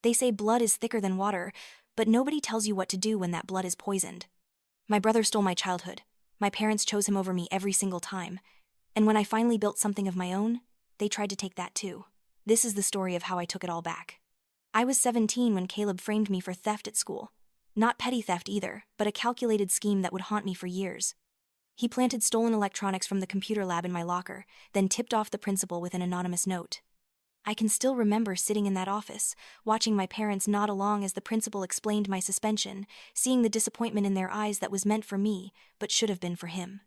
They say blood is thicker than water, but nobody tells you what to do when that blood is poisoned. My brother stole my childhood. My parents chose him over me every single time. And when I finally built something of my own, they tried to take that too. This is the story of how I took it all back. I was 17 when Caleb framed me for theft at school. Not petty theft either, but a calculated scheme that would haunt me for years. He planted stolen electronics from the computer lab in my locker, then tipped off the principal with an anonymous note. I can still remember sitting in that office, watching my parents nod along as the principal explained my suspension, seeing the disappointment in their eyes that was meant for me, but should have been for him.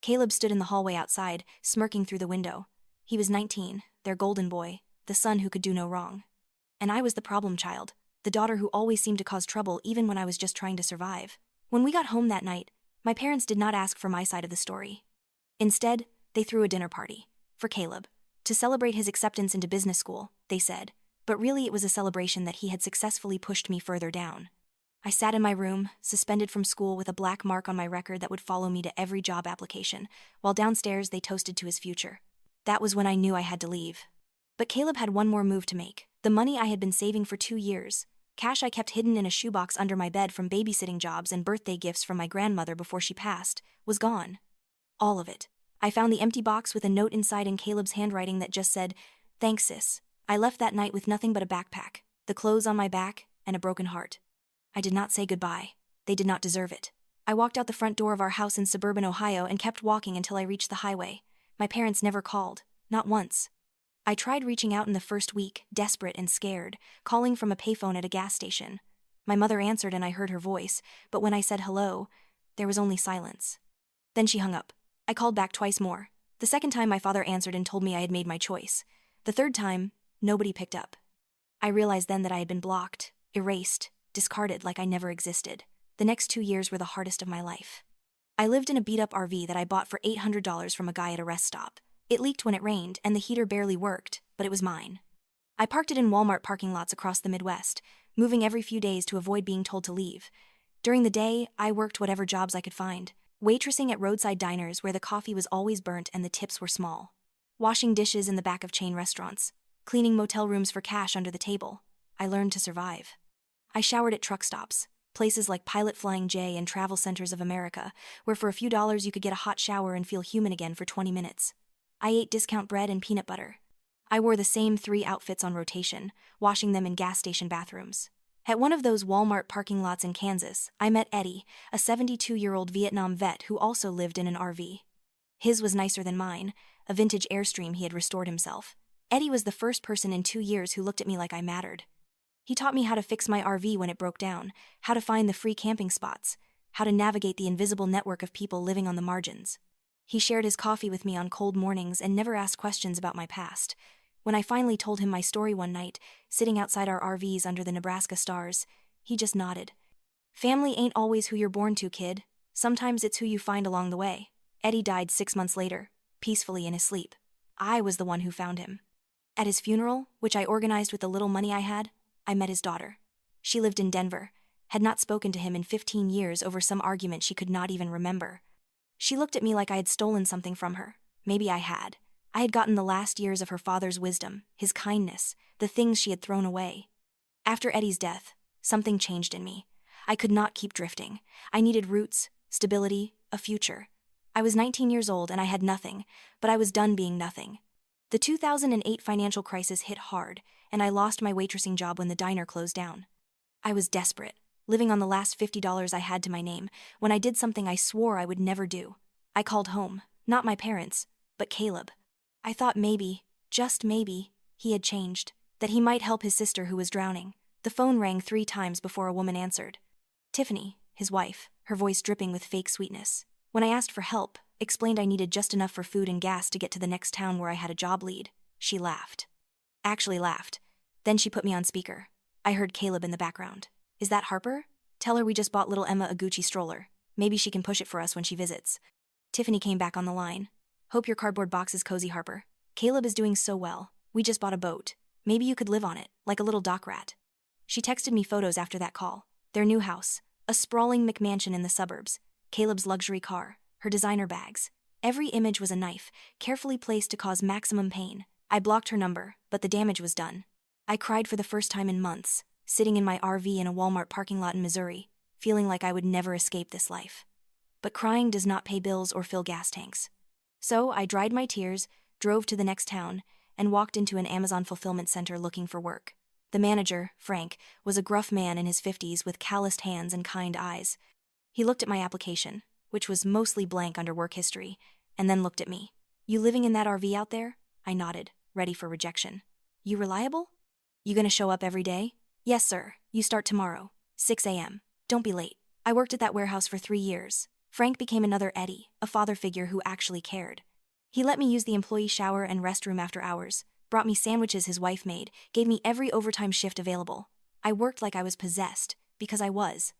Caleb stood in the hallway outside, smirking through the window. He was 19, their golden boy, the son who could do no wrong. And I was the problem child, the daughter who always seemed to cause trouble even when I was just trying to survive. When we got home that night, my parents did not ask for my side of the story. Instead, they threw a dinner party for Caleb. To celebrate his acceptance into business school, they said, but really it was a celebration that he had successfully pushed me further down. I sat in my room, suspended from school with a black mark on my record that would follow me to every job application, while downstairs they toasted to his future. That was when I knew I had to leave. But Caleb had one more move to make. The money I had been saving for 2 years, cash I kept hidden in a shoebox under my bed from babysitting jobs and birthday gifts from my grandmother before she passed, was gone. All of it. I found the empty box with a note inside in Caleb's handwriting that just said, "Thanks, sis." I left that night with nothing but a backpack, the clothes on my back, and a broken heart. I did not say goodbye. They did not deserve it. I walked out the front door of our house in suburban Ohio and kept walking until I reached the highway. My parents never called, not once. I tried reaching out in the first week, desperate and scared, calling from a payphone at a gas station. My mother answered and I heard her voice, but when I said hello, there was only silence. Then she hung up. I called back twice more. The second time my father answered and told me I had made my choice. The third time, nobody picked up. I realized then that I had been blocked, erased, discarded like I never existed. The next 2 years were the hardest of my life. I lived in a beat-up RV that I bought for $800 from a guy at a rest stop. It leaked when it rained and the heater barely worked, but it was mine. I parked it in Walmart parking lots across the Midwest, moving every few days to avoid being told to leave. During the day, I worked whatever jobs I could find. Waitressing at roadside diners where the coffee was always burnt and the tips were small. Washing dishes in the back of chain restaurants. Cleaning motel rooms for cash under the table. I learned to survive. I showered at truck stops, places like Pilot Flying J and Travel Centers of America, where for a few dollars you could get a hot shower and feel human again for 20 minutes. I ate discount bread and peanut butter. I wore the same 3 outfits on rotation, washing them in gas station bathrooms. At one of those Walmart parking lots in Kansas, I met Eddie, a 72-year-old Vietnam vet who also lived in an RV. His was nicer than mine, a vintage Airstream he had restored himself. Eddie was the first person in 2 years who looked at me like I mattered. He taught me how to fix my RV when it broke down, how to find the free camping spots, how to navigate the invisible network of people living on the margins. He shared his coffee with me on cold mornings and never asked questions about my past. When I finally told him my story one night, sitting outside our RVs under the Nebraska stars, he just nodded. Family ain't always who you're born to, kid. Sometimes it's who you find along the way. Eddie died 6 months later, peacefully in his sleep. I was the one who found him. At his funeral, which I organized with the little money I had, I met his daughter. She lived in Denver, had not spoken to him in 15 years over some argument she could not even remember. She looked at me like I had stolen something from her. Maybe I had. I had gotten the last years of her father's wisdom, his kindness, the things she had thrown away. After Eddie's death, something changed in me. I could not keep drifting. I needed roots, stability, a future. I was 19 years old and I had nothing, but I was done being nothing. The 2008 financial crisis hit hard, and I lost my waitressing job when the diner closed down. I was desperate, living on the last $50 I had to my name, when I did something I swore I would never do. I called home, not my parents, but Caleb. I thought maybe, just maybe, he had changed, that he might help his sister who was drowning. The phone rang 3 times before a woman answered. Tiffany, his wife, her voice dripping with fake sweetness. When I asked for help, explained I needed just enough for food and gas to get to the next town where I had a job lead, she laughed. Actually laughed. Then she put me on speaker. I heard Caleb in the background. Is that Harper? Tell her we just bought little Emma a Gucci stroller. Maybe she can push it for us when she visits. Tiffany came back on the line. Hope your cardboard box is cozy, Harper. Caleb is doing so well. We just bought a boat. Maybe you could live on it, like a little dock rat. She texted me photos after that call. Their new house, a sprawling McMansion in the suburbs, Caleb's luxury car, her designer bags. Every image was a knife, carefully placed to cause maximum pain. I blocked her number, but the damage was done. I cried for the first time in months, sitting in my RV in a Walmart parking lot in Missouri, feeling like I would never escape this life. But crying does not pay bills or fill gas tanks. So I dried my tears, drove to the next town, and walked into an Amazon fulfillment center looking for work. The manager, Frank, was a gruff man in his 50s with calloused hands and kind eyes. He looked at my application, which was mostly blank under work history, and then looked at me. "You living in that RV out there?" I nodded, ready for rejection. "You reliable? You gonna show up every day?" "Yes, sir. You start tomorrow, 6 a.m. Don't be late." I worked at that warehouse for 3 years. Frank became another Eddie, a father figure who actually cared. He let me use the employee shower and restroom after hours, brought me sandwiches his wife made, gave me every overtime shift available. I worked like I was possessed, because I was.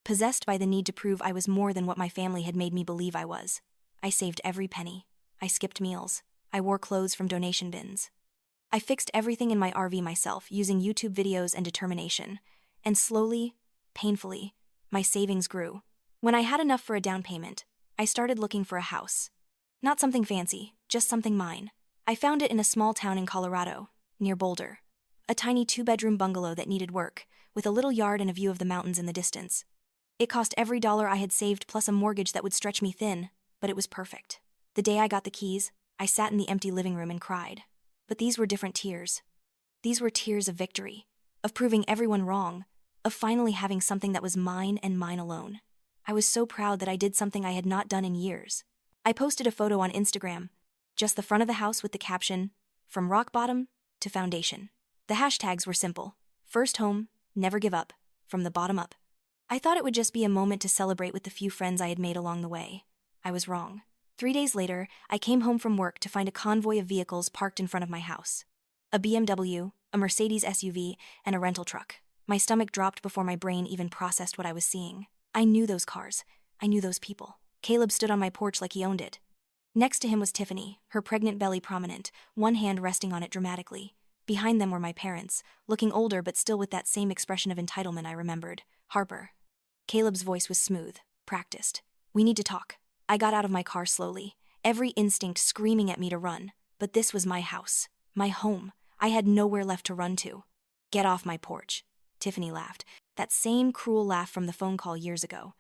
Possessed by the need to prove I was more than what my family had made me believe I was. I saved every penny. I skipped meals. I wore clothes from donation bins. I fixed everything in my RV myself using YouTube videos and determination. And slowly, painfully, my savings grew. When I had enough for a down payment, I started looking for a house. Not something fancy, just something mine. I found it in a small town in Colorado, near Boulder. A tiny 2-bedroom bungalow that needed work, with a little yard and a view of the mountains in the distance. It cost every dollar I had saved plus a mortgage that would stretch me thin, but it was perfect. The day I got the keys, I sat in the empty living room and cried. But these were different tears. These were tears of victory, of proving everyone wrong, of finally having something that was mine and mine alone. I was so proud that I did something I had not done in years. I posted a photo on Instagram, just the front of the house with the caption, "From rock bottom to foundation." The hashtags were simple: first home, never give up, from the bottom up. I thought it would just be a moment to celebrate with the few friends I had made along the way. I was wrong. 3 days later, I came home from work to find a convoy of vehicles parked in front of my house. A BMW, a Mercedes SUV, and a rental truck. My stomach dropped before my brain even processed what I was seeing. I knew those cars. I knew those people. Caleb stood on my porch like he owned it. Next to him was Tiffany, her pregnant belly prominent, one hand resting on it dramatically. Behind them were my parents, looking older but still with that same expression of entitlement I remembered. Harper. Caleb's voice was smooth, practiced. "We need to talk." I got out of my car slowly, every instinct screaming at me to run. But this was my house, my home. I had nowhere left to run to. "Get off my porch." Tiffany laughed, that same cruel laugh from the phone call years ago.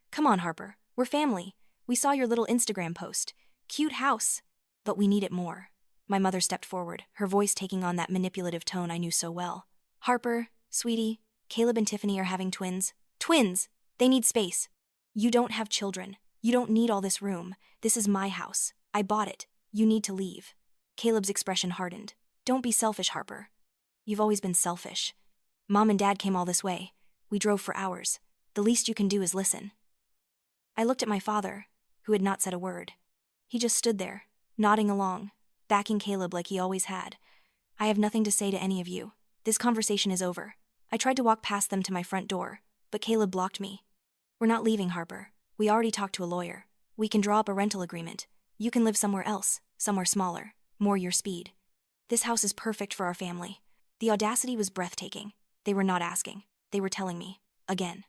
"Come on, Harper, we're family. We saw your little Instagram post. Cute house. But we need it more." My mother stepped forward, her voice taking on that manipulative tone I knew so well. "Harper, sweetie, Caleb and Tiffany are having twins." "Twins! They need space." "You don't have children. You don't need all this room. This is my house. I bought it. You need to leave." Caleb's expression hardened. "Don't be selfish, Harper." "You've always been selfish. Mom and Dad came all this way. We drove for hours. The least you can do is listen." I looked at my father, who had not said a word. He just stood there, nodding along, backing Caleb like he always had. "I have nothing to say to any of you. This conversation is over." I tried to walk past them to my front door, but Caleb blocked me. "We're not leaving, Harper. We already talked to a lawyer. We can draw up a rental agreement. You can live somewhere else, somewhere smaller, more your speed. This house is perfect for our family." The audacity was breathtaking. They were not asking. They were telling me. Again.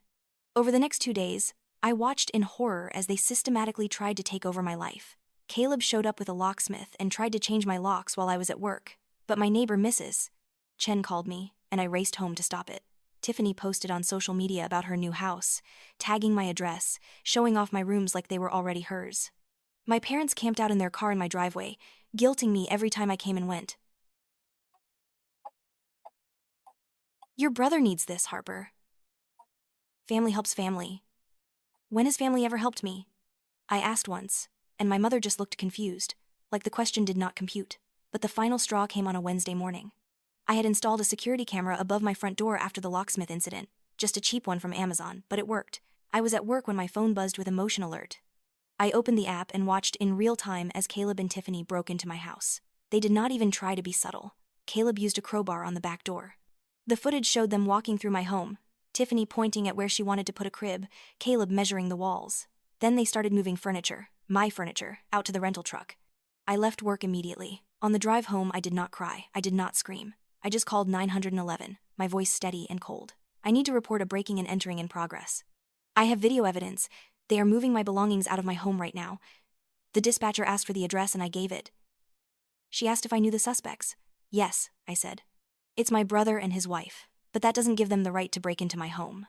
Over the next 2 days, I watched in horror as they systematically tried to take over my life. Caleb showed up with a locksmith and tried to change my locks while I was at work. But my neighbor, Mrs. Chen, called me, and I raced home to stop it. Tiffany posted on social media about her new house, tagging my address, showing off my rooms like they were already hers. My parents camped out in their car in my driveway, guilting me every time I came and went. "Your brother needs this, Harper. Family helps family. When has family ever helped me?" I asked once, and my mother just looked confused, like the question did not compute. But the final straw came on a Wednesday morning. I had installed a security camera above my front door after the locksmith incident, just a cheap one from Amazon, but it worked. I was at work when my phone buzzed with a motion alert. I opened the app and watched in real time as Caleb and Tiffany broke into my house. They did not even try to be subtle. Caleb used a crowbar on the back door. The footage showed them walking through my home, Tiffany pointing at where she wanted to put a crib, Caleb measuring the walls. Then they started moving furniture, my furniture, out to the rental truck. I left work immediately. On the drive home, I did not cry. I did not scream. I just called 911, my voice steady and cold. "I need to report a breaking and entering in progress. I have video evidence. They are moving my belongings out of my home right now." The dispatcher asked for the address and I gave it. She asked if I knew the suspects. "Yes," I said. "It's my brother and his wife. but that doesn't give them the right to break into my home.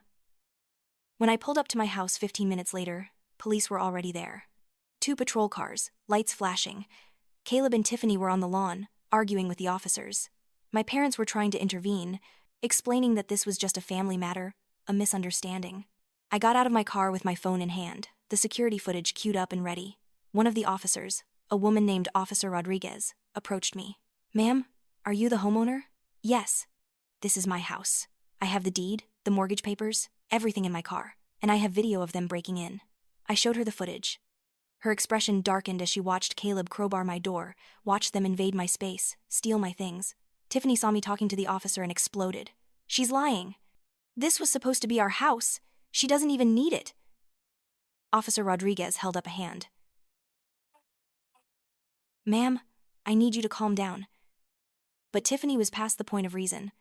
When I pulled up to my house 15 minutes later, police were already there. 2 patrol cars, lights flashing. Caleb and Tiffany were on the lawn, arguing with the officers. My parents were trying to intervene, explaining that this was just a family matter, a misunderstanding. I got out of my car with my phone in hand, the security footage queued up and ready. One of the officers, a woman named Officer Rodriguez, approached me. "Ma'am, are you the homeowner?" "Yes. This is my house. I have the deed, the mortgage papers, everything in my car, and I have video of them breaking in." I showed her the footage. Her expression darkened as she watched Caleb crowbar my door, watched them invade my space, steal my things. Tiffany saw me talking to the officer and exploded. "She's lying. This was supposed to be our house. She doesn't even need it." Officer Rodriguez held up a hand. "Ma'am, I need you to calm down." But Tiffany was past the point of reason.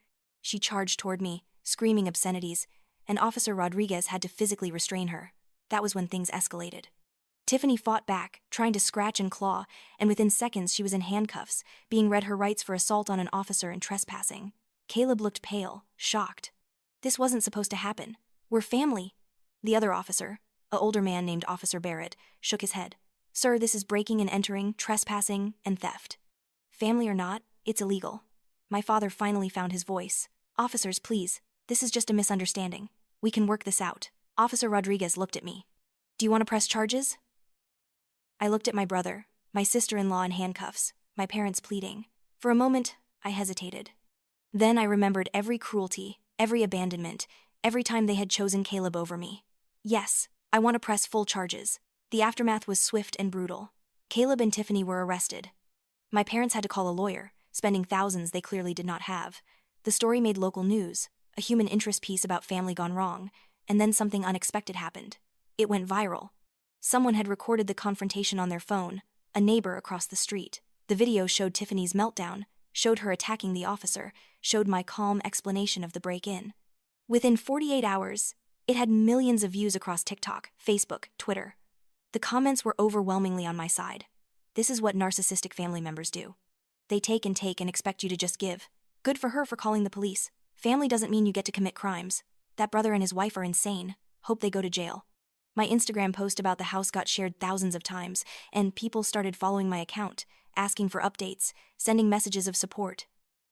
She charged toward me, screaming obscenities, and Officer Rodriguez had to physically restrain her. That was when things escalated. Tiffany fought back, trying to scratch and claw, and within seconds she was in handcuffs, being read her rights for assault on an officer and trespassing. Caleb looked pale, shocked. "This wasn't supposed to happen. We're family." The other officer, an older man named Officer Barrett, shook his head. "Sir, this is breaking and entering, trespassing, and theft. Family or not, it's illegal." My father finally found his voice. "Officers, please, this is just a misunderstanding. We can work this out." Officer Rodriguez looked at me. "Do you want to press charges?" I looked at my brother, my sister-in-law in handcuffs, my parents pleading. For a moment, I hesitated. Then I remembered every cruelty, every abandonment, every time they had chosen Caleb over me. "Yes, I want to press full charges." The aftermath was swift and brutal. Caleb and Tiffany were arrested. My parents had to call a lawyer, spending thousands they clearly did not have. The story made local news, a human interest piece about family gone wrong, and then something unexpected happened. It went viral. Someone had recorded the confrontation on their phone, a neighbor across the street. The video showed Tiffany's meltdown, showed her attacking the officer, showed my calm explanation of the break-in. Within 48 hours, it had millions of views across TikTok, Facebook, Twitter. The comments were overwhelmingly on my side. This is what narcissistic family members do. They take and expect you to just give. Good for her for calling the police. Family doesn't mean you get to commit crimes. That brother and his wife are insane. Hope they go to jail. My Instagram post about the house got shared thousands of times, and people started following my account, asking for updates, sending messages of support.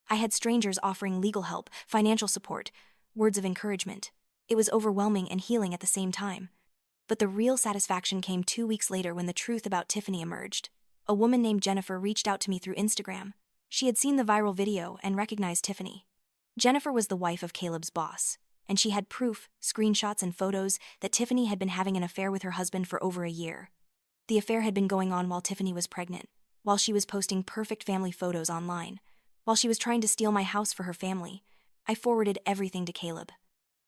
I had strangers offering legal help, financial support, words of encouragement. It was overwhelming and healing at the same time. But the real satisfaction came 2 weeks later when the truth about Tiffany emerged. A woman named Jennifer reached out to me through Instagram. She had seen the viral video and recognized Tiffany. Jennifer was the wife of Caleb's boss, and she had proof, screenshots and photos that Tiffany had been having an affair with her husband for over a year. The affair had been going on while Tiffany was pregnant, while she was posting perfect family photos online, while she was trying to steal my house for her family. I forwarded everything to Caleb.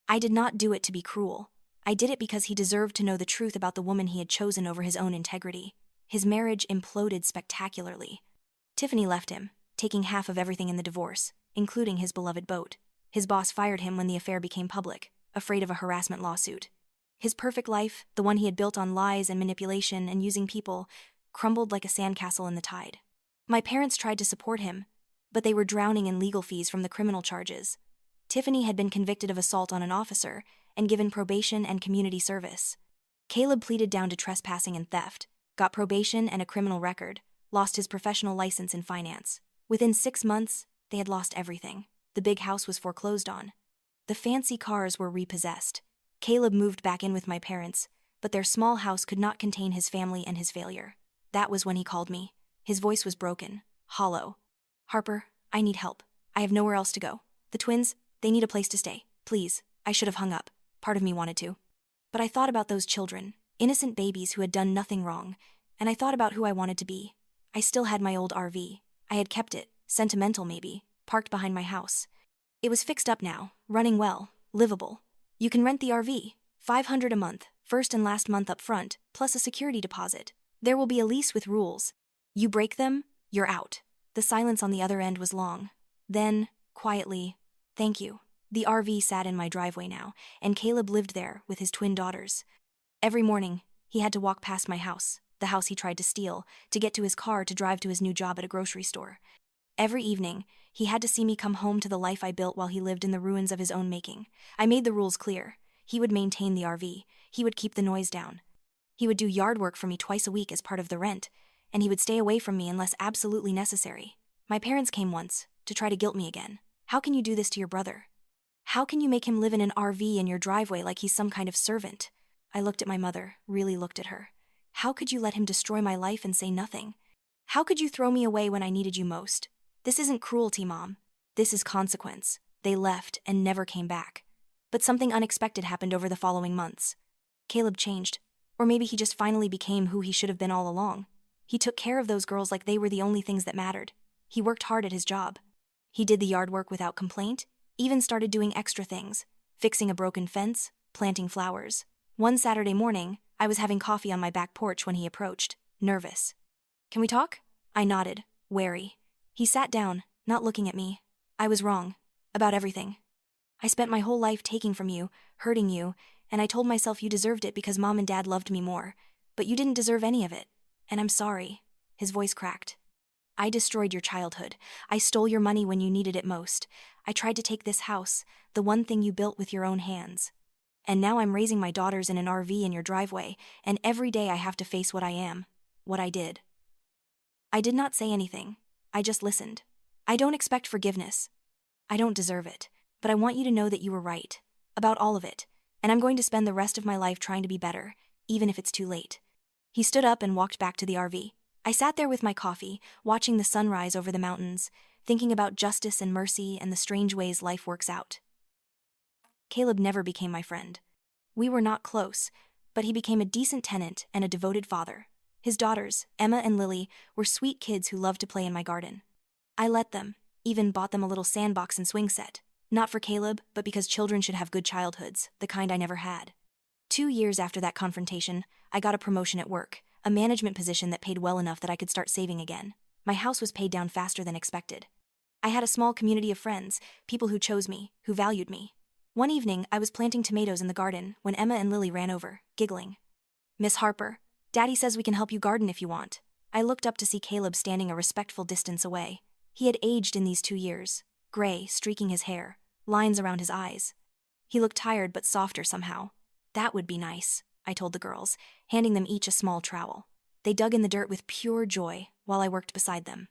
I did not do it to be cruel. I did it because he deserved to know the truth about the woman he had chosen over his own integrity. His marriage imploded spectacularly. Tiffany left him, taking half of everything in the divorce, including his beloved boat. His boss fired him when the affair became public, afraid of a harassment lawsuit. His perfect life, the one he had built on lies and manipulation and using people, crumbled like a sandcastle in the tide. My parents tried to support him, but they were drowning in legal fees from the criminal charges. Tiffany had been convicted of assault on an officer and given probation and community service. Caleb pleaded down to trespassing and theft, got probation and a criminal record, lost his professional license in finance. Within 6 months, they had lost everything. The big house was foreclosed on. The fancy cars were repossessed. Caleb moved back in with my parents, but their small house could not contain his family and his failure. That was when he called me. His voice was broken, hollow. "Harper, I need help. I have nowhere else to go. The twins, they need a place to stay. Please." I should have hung up. Part of me wanted to. But I thought about those children, innocent babies who had done nothing wrong, and I thought about who I wanted to be. I still had my old RV. I had kept it, sentimental maybe, parked behind my house. It was fixed up now, running well, livable. You can rent the RV, $500 a month, first and last month up front, plus a security deposit. There will be a lease with rules. You break them, you're out. The silence on the other end was long. Then, quietly, "Thank you." The RV sat in my driveway now, and Caleb lived there with his twin daughters. Every morning, he had to walk past my house, the house he tried to steal, to get to his car to drive to his new job at a grocery store. Every evening, he had to see me come home to the life I built while he lived in the ruins of his own making. I made the rules clear. He would maintain the RV. He would keep the noise down. He would do yard work for me twice a week as part of the rent, and he would stay away from me unless absolutely necessary. My parents came once, to try to guilt me again. How can you do this to your brother? How can you make him live in an RV in your driveway like he's some kind of servant? I looked at my mother, really looked at her. How could you let him destroy my life and say nothing? How could you throw me away when I needed you most? This isn't cruelty, Mom. This is consequence. They left and never came back. But something unexpected happened over the following months. Caleb changed. Or maybe he just finally became who he should have been all along. He took care of those girls like they were the only things that mattered. He worked hard at his job. He did the yard work without complaint, even started doing extra things, fixing a broken fence, planting flowers. One Saturday morning, I was having coffee on my back porch when he approached, nervous. "Can we talk?" I nodded, wary. He sat down, not looking at me. "I was wrong. About everything. I spent my whole life taking from you, hurting you, and I told myself you deserved it because Mom and Dad loved me more. But you didn't deserve any of it. And I'm sorry." His voice cracked. "I destroyed your childhood. I stole your money when you needed it most. I tried to take this house, the one thing you built with your own hands. And now I'm raising my daughters in an RV in your driveway, and every day I have to face what I am, what I did." I did not say anything. I just listened. I don't expect forgiveness. I don't deserve it. But I want you to know that you were right. About all of it. And I'm going to spend the rest of my life trying to be better, even if it's too late. He stood up and walked back to the RV. I sat there with my coffee, watching the sun rise over the mountains, thinking about justice and mercy and the strange ways life works out. Caleb never became my friend. We were not close, but he became a decent tenant and a devoted father. His daughters, Emma and Lily, were sweet kids who loved to play in my garden. I let them, even bought them a little sandbox and swing set. Not for Caleb, but because children should have good childhoods, the kind I never had. 2 years after that confrontation, I got a promotion at work, a management position that paid well enough that I could start saving again. My house was paid down faster than expected. I had a small community of friends, people who chose me, who valued me. One evening, I was planting tomatoes in the garden when Emma and Lily ran over, giggling. "Miss Harper, Daddy says we can help you garden if you want." I looked up to see Caleb standing a respectful distance away. He had aged in these 2 years, gray, streaking his hair, lines around his eyes. He looked tired but softer somehow. "That would be nice," I told the girls, handing them each a small trowel. They dug in the dirt with pure joy while I worked beside them.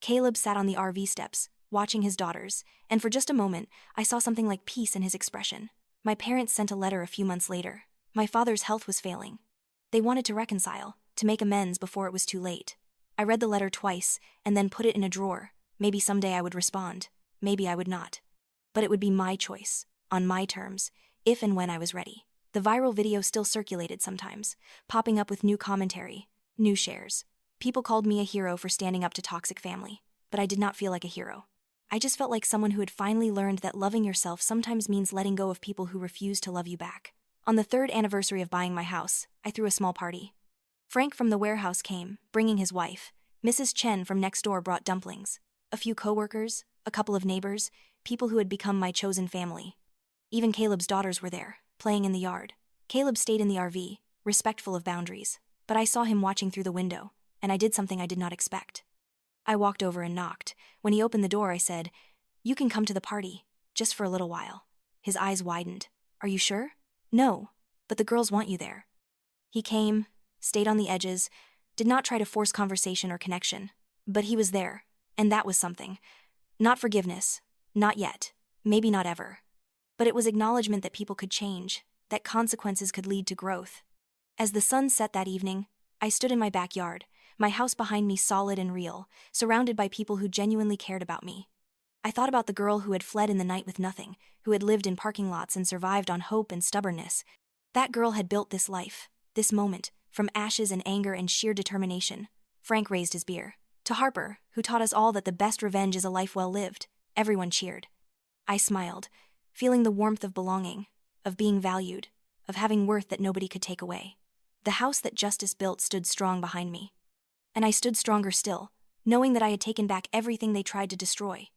Caleb sat on the RV steps, watching his daughters, and for just a moment, I saw something like peace in his expression. My parents sent a letter a few months later. My father's health was failing. They wanted to reconcile, to make amends before it was too late. I read the letter twice, and then put it in a drawer. Maybe someday I would respond. Maybe I would not. But it would be my choice, on my terms, if and when I was ready. The viral video still circulated sometimes, popping up with new commentary, new shares. People called me a hero for standing up to toxic family, but I did not feel like a hero. I just felt like someone who had finally learned that loving yourself sometimes means letting go of people who refuse to love you back. On the 3rd anniversary of buying my house, I threw a small party. Frank from the warehouse came, bringing his wife. Mrs. Chen from next door brought dumplings. A few coworkers, a couple of neighbors, people who had become my chosen family. Even Caleb's daughters were there, playing in the yard. Caleb stayed in the RV, respectful of boundaries, but I saw him watching through the window, and I did something I did not expect. I walked over and knocked. When he opened the door, I said, "You can come to the party, just for a little while." His eyes widened. "Are you sure?" "No, but the girls want you there." He came, stayed on the edges, did not try to force conversation or connection, but he was there, and that was something. Not forgiveness, not yet, maybe not ever. But it was acknowledgement that people could change, that consequences could lead to growth. As the sun set that evening, I stood in my backyard, my house behind me solid and real, surrounded by people who genuinely cared about me. I thought about the girl who had fled in the night with nothing, who had lived in parking lots and survived on hope and stubbornness. That girl had built this life, this moment, from ashes and anger and sheer determination. Frank raised his beer. To Harper, who taught us all that the best revenge is a life well lived, everyone cheered. I smiled, feeling the warmth of belonging, of being valued, of having worth that nobody could take away. The house that justice built stood strong behind me. And I stood stronger still, knowing that I had taken back everything they tried to destroy.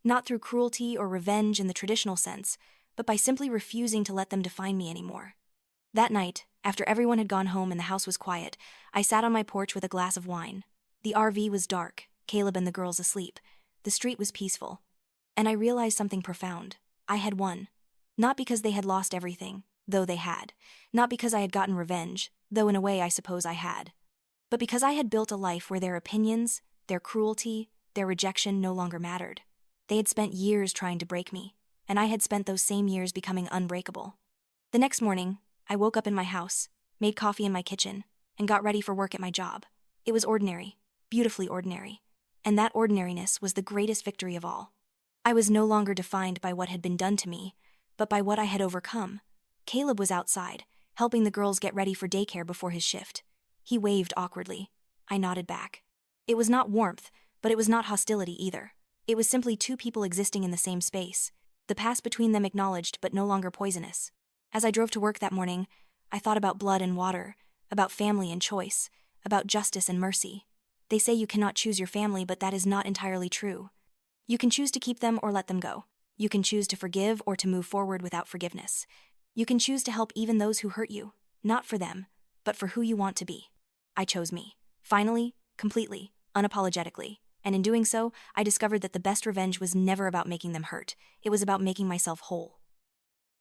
Not through cruelty or revenge in the traditional sense, but by simply refusing to let them define me anymore. That night, after everyone had gone home and the house was quiet, I sat on my porch with a glass of wine. The RV was dark, Caleb and the girls asleep, The street was peaceful. And I realized something profound. I had won. Not because they had lost everything, though they had. Not because I had gotten revenge, though in a way I suppose I had. But because I had built a life where their opinions, their cruelty, their rejection no longer mattered. They had spent years trying to break me, and I had spent those same years becoming unbreakable. The next morning, I woke up in my house, made coffee in my kitchen, and got ready for work at my job. It was ordinary, beautifully ordinary, and that ordinariness was the greatest victory of all. I was no longer defined by what had been done to me, but by what I had overcome. Caleb was outside, helping the girls get ready for daycare before his shift. He waved awkwardly. I nodded back. It was not warmth, but it was not hostility either. It was simply two people existing in the same space, the past between them acknowledged but no longer poisonous. As I drove to work that morning, I thought about blood and water, about family and choice, about justice and mercy. They say you cannot choose your family, but that is not entirely true. You can choose to keep them or let them go. You can choose to forgive or to move forward without forgiveness. You can choose to help even those who hurt you, not for them, but for who you want to be. I chose me. Finally, completely, unapologetically. And in doing so, I discovered that the best revenge was never about making them hurt. It was about making myself whole.